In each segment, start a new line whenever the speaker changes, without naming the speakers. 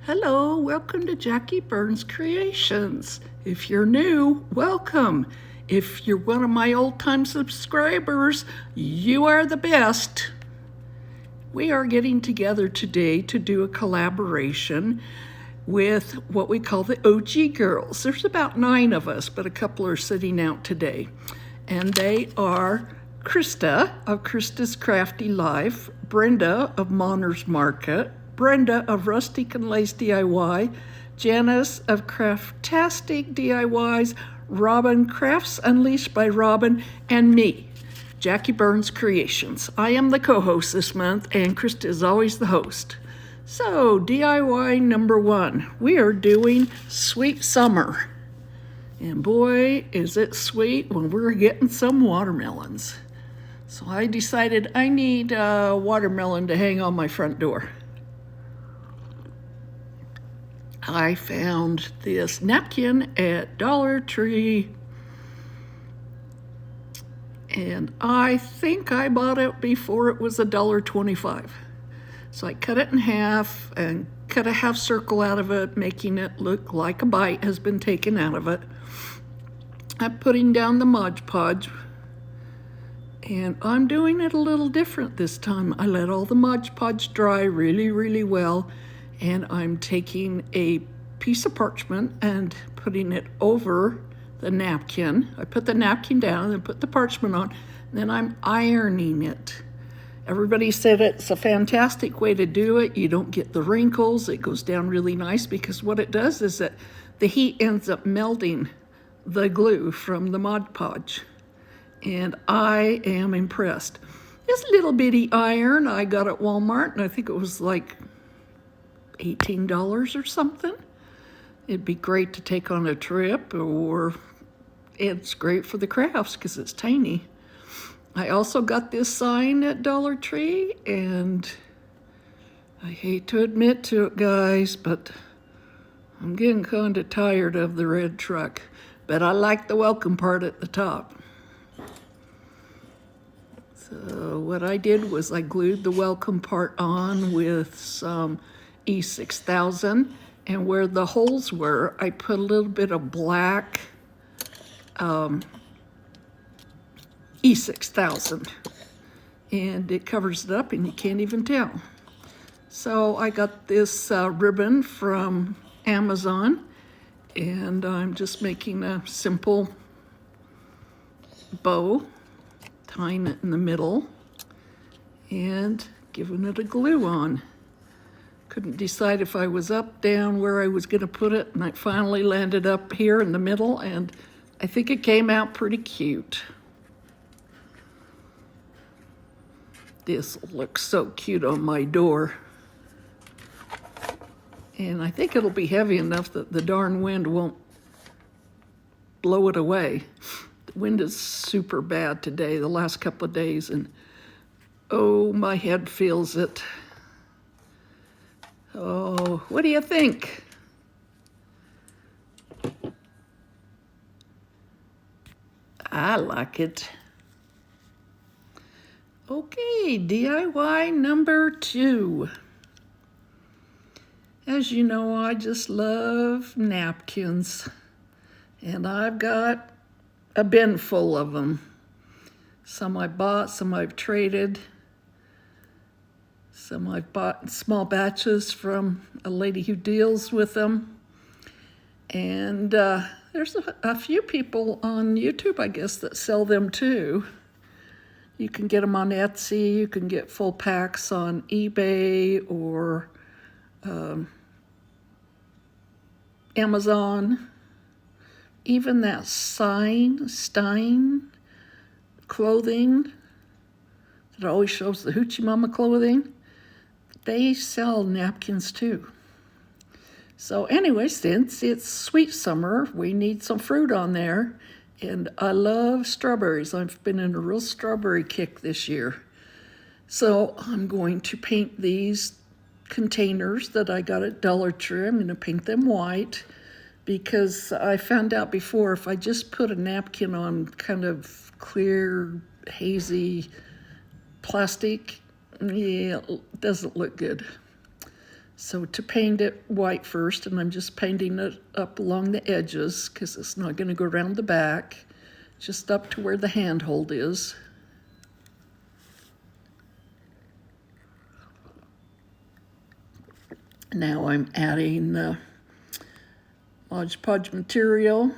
Hello, welcome to Jackie Burns Creations. If you're new, welcome. If you're one of my old-time subscribers, you are the best. We are getting together today to do a collaboration with what we call the OG girls. There's about 9 of us, but a couple are sitting out today. And they are Krista of Krista's Crafty Life, Brenda of Monner's Market, Brenda of Rustic and Lace DIY, Janice of Craftastic DIYs, Robin Crafts Unleashed by Robin, and me, Jackie Burns Creations. I am the co-host this month, and Krista is always the host. So, DIY number 1, we are doing Sweet Summer. And boy, is it sweet when we're getting some watermelons. So I decided I need a watermelon to hang on my front door. I found this napkin at Dollar Tree, and I think I bought it before it was $1.25. So I cut it in half and cut a half circle out of it, making it look like a bite has been taken out of it. I'm putting down the Mod Podge, and I'm doing it a little different this time. I let all the Mod Podge dry really well, and I'm taking a piece of parchment and putting it over the napkin. I put the napkin down and put the parchment on, and then I'm ironing it. Everybody said it's a fantastic way to do it. You don't get the wrinkles. It goes down really nice because what it does is that the heat ends up melting the glue from the Mod Podge, and I am impressed. This little bitty iron I got at Walmart, and I think it was like $18 or something. It'd be great to take on a trip, or it's great for the crafts because it's tiny. I also got this sign at Dollar Tree, and I hate to admit to it, guys, but I'm getting kind of tired of the red truck, but I like the welcome part at the top. So what I did was I glued the welcome part on with some E6000, and where the holes were, I put a little bit of black E6000, and it covers it up and you can't even tell. So I got this ribbon from Amazon, and I'm just making a simple bow, tying it in the middle and giving it a glue on. Couldn't decide if I was up, down, where I was going to put it, and I finally landed up here in the middle, and I think it came out pretty cute. This looks so cute on my door. And I think it'll be heavy enough that the darn wind won't blow it away. The wind is super bad today, the last couple of days, and oh, my head feels it. Oh, what do you think? I like it. Okay, DIY number 2. As you know, I just love napkins, and I've got a bin full of them. Some I bought, some I've traded. Some I've bought in small batches from a lady who deals with them. And there's a few people on YouTube, I guess, that sell them too. You can get them on Etsy. You can get full packs on eBay or Amazon. Even that Stein clothing that always shows the Hoochie Mama clothing, they sell napkins too. So anyway, since it's sweet summer, we need some fruit on there. And I love strawberries. I've been in a real strawberry kick this year. So I'm going to paint these containers that I got at Dollar Tree. I'm going to paint them white because I found out before if I just put a napkin on kind of clear, hazy plastic, yeah, it doesn't look good. So to paint it white first, and I'm just painting it up along the edges because it's not going to go around the back, just up to where the handhold is. Now I'm adding the Mod Podge material.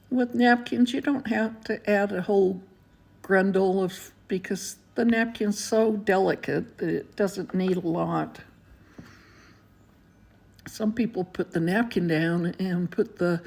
With napkins, you don't have to add a whole grundle because the napkin's so delicate that it doesn't need a lot. Some people put the napkin down and put the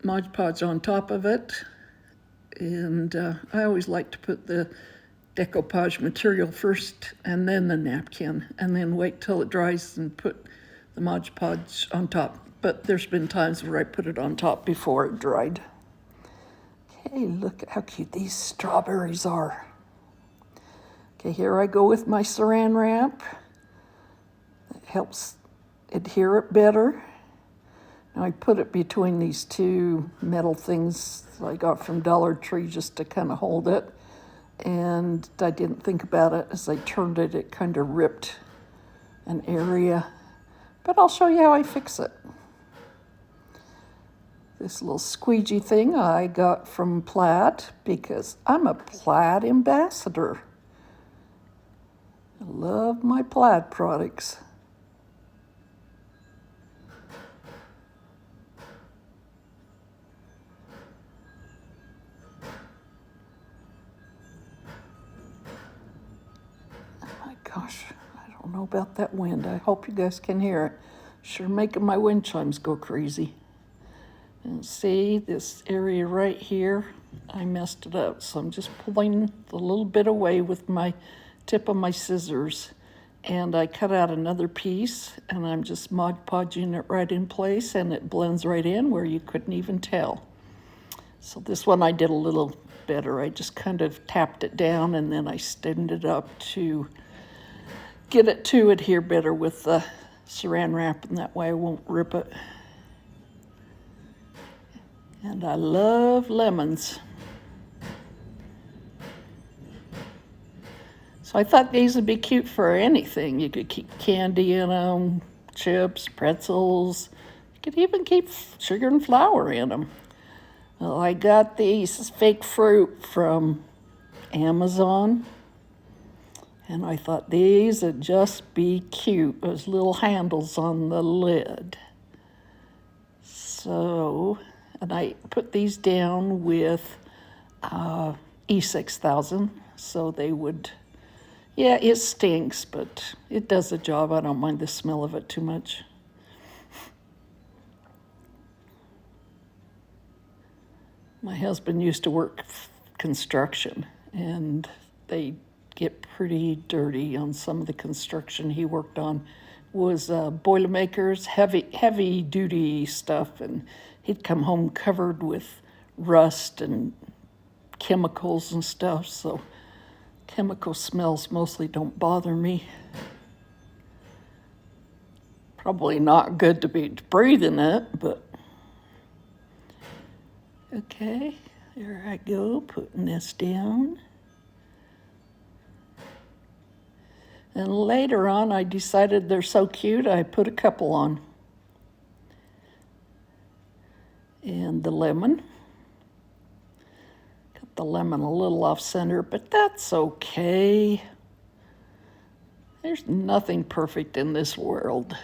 Mod Podge on top of it. And I always like to put the decoupage material first and then the napkin, and then wait till it dries and put the Mod Podge on top. But there's been times where I put it on top before it dried. Okay, look at how cute these strawberries are. Okay, here I go with my saran wrap. It helps adhere it better. Now I put it between these two metal things I got from Dollar Tree just to kind of hold it. And I didn't think about it. As I turned it, it kind of ripped an area. But I'll show you how I fix it. This little squeegee thing I got from Plaid because I'm a Plaid ambassador. I love my Plaid products. Gosh, I don't know about that wind. I hope you guys can hear it. Sure making my wind chimes go crazy. And see this area right here, I messed it up. So I'm just pulling a little bit away with my tip of my scissors. And I cut out another piece and I'm just Mod Podging it right in place, and it blends right in where you couldn't even tell. So this one I did a little better. I just kind of tapped it down and then I stiffened it up to get it to adhere better with the saran wrap, and that way I won't rip it. And I love lemons. So I thought these would be cute for anything. You could keep candy in them, chips, pretzels. You could even keep sugar and flour in them. Well, I got these fake fruit from Amazon. And I thought these would just be cute. Those little handles on the lid. So, and I put these down with E6000 so they would, yeah, it stinks, but it does the job. I don't mind the smell of it too much. My husband used to work construction, and they get pretty dirty on some of the construction he worked on. Was Boilermakers, heavy duty stuff, and he'd come home covered with rust and chemicals and stuff, so chemical smells mostly don't bother me. Probably not good to be breathing it, but okay, there I go, putting this down. And later on, I decided they're so cute, I put a couple on. And the lemon. Cut the lemon a little off center, but that's okay. There's nothing perfect in this world.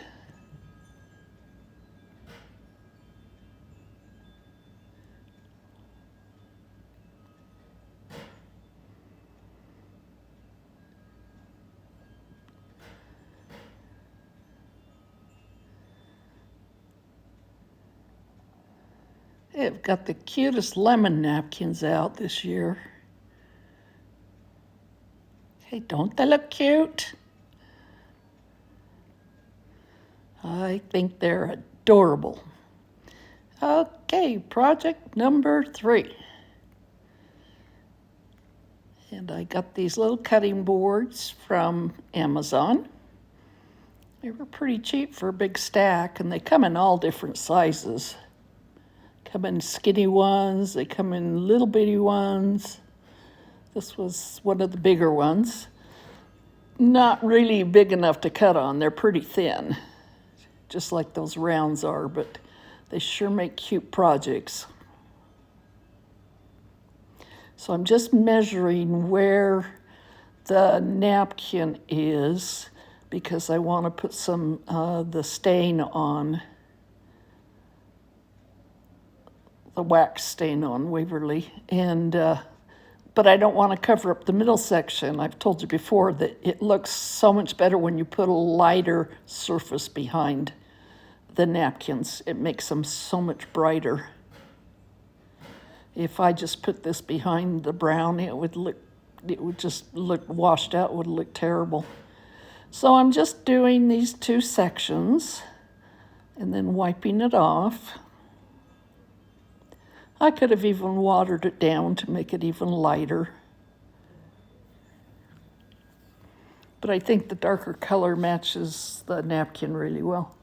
They've got the cutest lemon napkins out this year. Hey, don't they look cute? I think they're adorable. Okay, project number 3. And I got these little cutting boards from Amazon. They were pretty cheap for a big stack, and they come in all different sizes. Come in skinny ones, they come in little bitty ones. This was one of the bigger ones. not really big enough to cut on. They're pretty thin, just like those rounds are, but they sure make cute projects. So I'm just measuring where the napkin is because I want to put some the stain on, the wax stain on Waverly, and but I don't want to cover up the middle section. I've told you before that it looks so much better when you put a lighter surface behind the napkins. It makes them so much brighter. If I just put this behind the brown, it would just look washed out, it would look terrible. So I'm just doing these two sections and then wiping it off. I could have even watered it down to make it even lighter. But I think the darker color matches the napkin really well.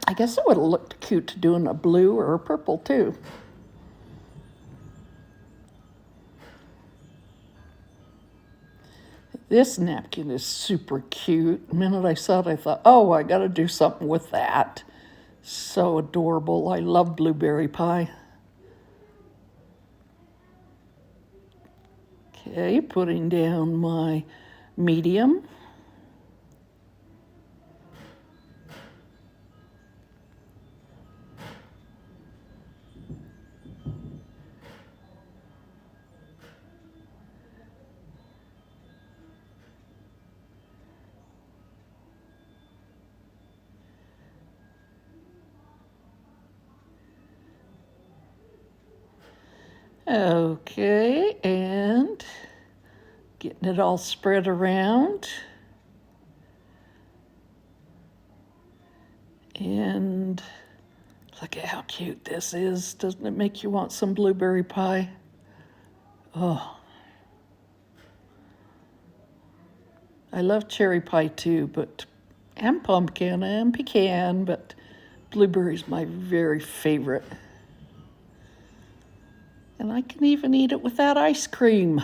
I guess it would have looked cute doing a blue or a purple too. This napkin is super cute. The minute I saw it, I thought, oh, I gotta do something with that. So adorable. I love blueberry pie. Okay, putting down my medium. Okay, and getting it all spread around. And look at how cute this is. Doesn't it make you want some blueberry pie? Oh. I love cherry pie too, and pumpkin and pecan, but blueberry's my very favorite. And I can even eat it without ice cream.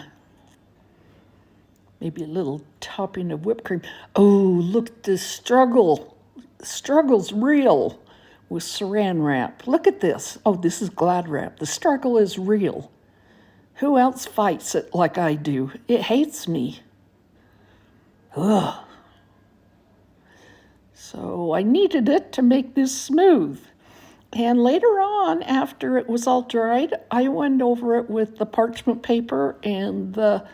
Maybe a little topping of whipped cream. Oh, look at this struggle. The struggle's real with saran wrap. Look at this. Oh, this is Glad wrap. The struggle is real. Who else fights it like I do? It hates me. Ugh. So I needed it to make this smooth. And later on, after it was all dried, I went over it with the parchment paper and the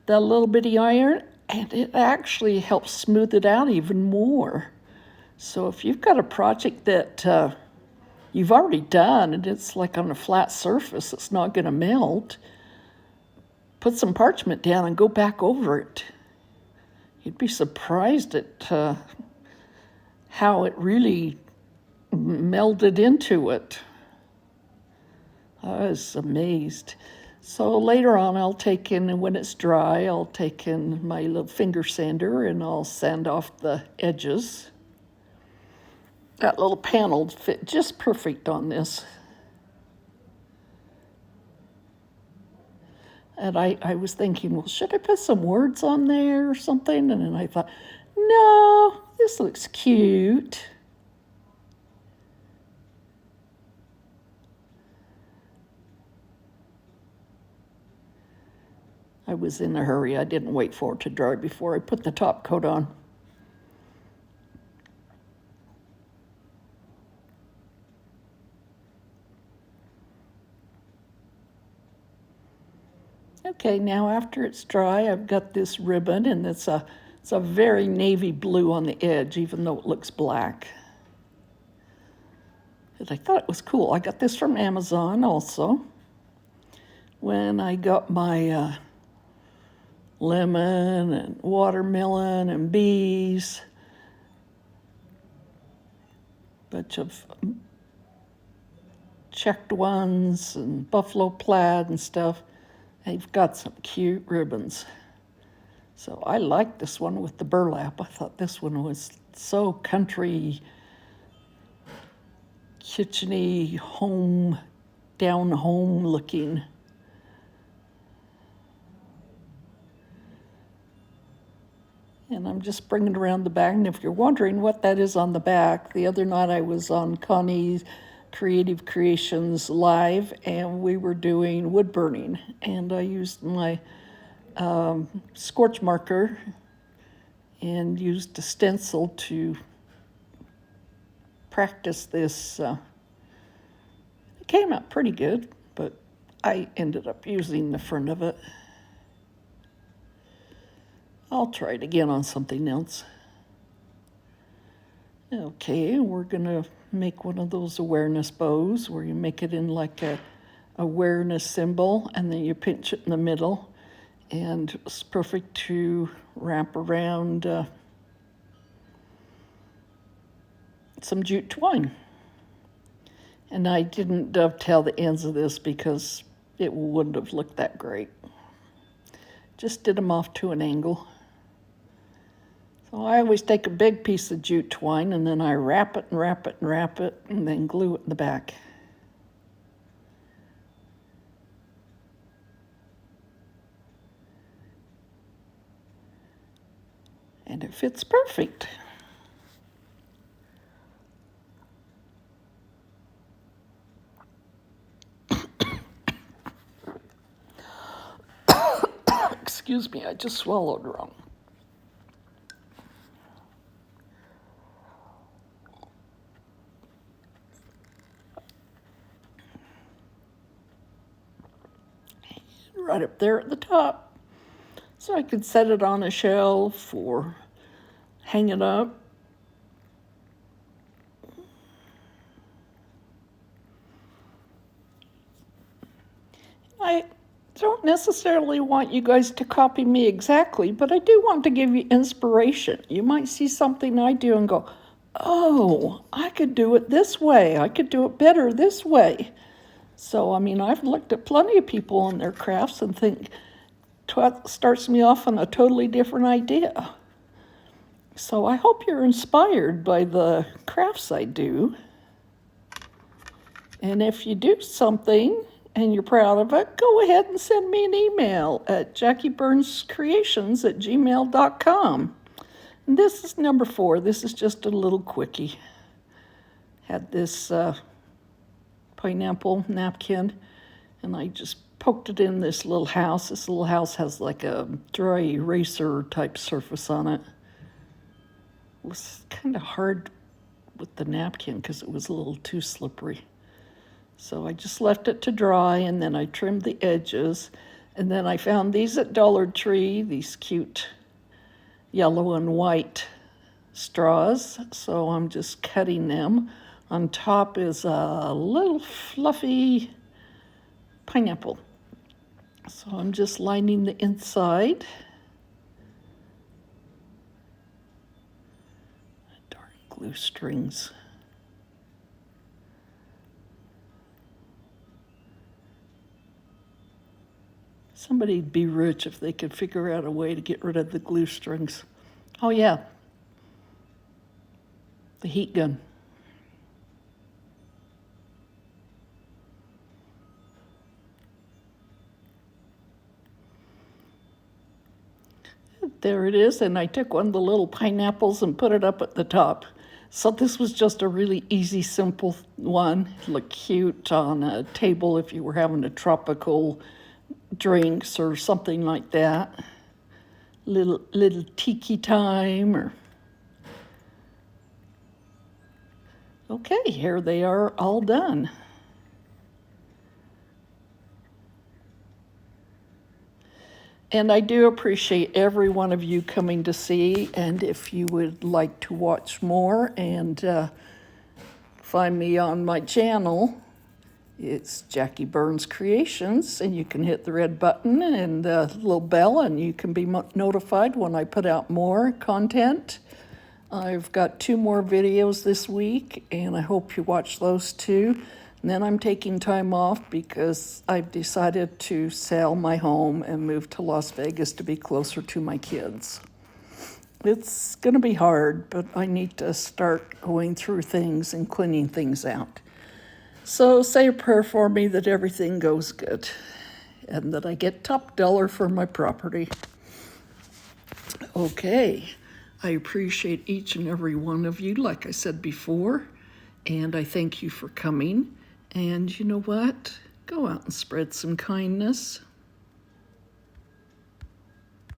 little bitty iron, and it actually helps smooth it out even more. So if you've got a project that you've already done and it's like on a flat surface, it's not going to melt, put some parchment down and go back over it. You'd be surprised at how it really melded into it. I was amazed. So later on, I'll take in, when it's dry, I'll take in my little finger sander and I'll sand off the edges. That little panel fit just perfect on this. And I was thinking, well, should I put some words on there or something? And then I thought, no, this looks cute. I was in a hurry. I didn't wait for it to dry before I put the top coat on. Okay, now after it's dry, I've got this ribbon, and it's a very navy blue on the edge, even though it looks black. And I thought it was cool. I got this from Amazon also. When I got my lemon and watermelon and bees, bunch of checked ones and buffalo plaid and stuff. They've got some cute ribbons. So I like this one with the burlap. I thought this one was so country, kitcheny, home, down home looking. And I'm just bringing it around the back. And if you're wondering what that is on the back, the other night I was on Connie's Creative Creations Live, and we were doing wood burning. And I used my scorch marker and used a stencil to practice this. It came out pretty good, but I ended up using the front of it. I'll try it again on something else. Okay, we're gonna make one of those awareness bows where you make it in like a awareness symbol, and then you pinch it in the middle, and it's perfect to wrap around some jute twine. And I didn't dovetail the ends of this because it wouldn't have looked that great. Just did them off to an angle. So I always take a big piece of jute twine and then I wrap it and wrap it and wrap it and then glue it in the back. And it fits perfect. Excuse me, I just swallowed wrong. Right up there at the top. So I could set it on a shelf or hang it up. I don't necessarily want you guys to copy me exactly, but I do want to give you inspiration. You might see something I do and go, oh, I could do it this way. I could do it better this way. So, I mean, I've looked at plenty of people on their crafts and think, starts me off on a totally different idea. So I hope you're inspired by the crafts I do. And if you do something and you're proud of it, go ahead and send me an email at JackieBurnsCreations@gmail.com. And this is number 4. This is just a little quickie. Had this pineapple napkin, and I just poked it in this little house. This little house has like a dry eraser type surface on it. It was kind of hard with the napkin because it was a little too slippery. So I just left it to dry, and then I trimmed the edges. And then I found these at Dollar Tree, these cute yellow and white straws. So I'm just cutting them. On top is a little fluffy pineapple. So I'm just lining the inside. Darn glue strings. Somebody'd be rich if they could figure out a way to get rid of the glue strings. Oh yeah, the heat gun. There it is, and I took one of the little pineapples and put it up at the top. So this was just a really easy, simple one. It looked cute on a table if you were having a tropical drinks or something like that. Little tiki time or... Okay, here they are all done. And I do appreciate every one of you coming to see, and if you would like to watch more and find me on my channel, it's Jackie Burns Creations, and you can hit the red button and the little bell, and you can be notified when I put out more content. I've got 2 more videos this week, and I hope you watch those too. And then I'm taking time off because I've decided to sell my home and move to Las Vegas to be closer to my kids. It's going to be hard, but I need to start going through things and cleaning things out. So say a prayer for me that everything goes good and that I get top dollar for my property. Okay, I appreciate each and every one of you, like I said before, and I thank you for coming. And you know what? Go out and spread some kindness.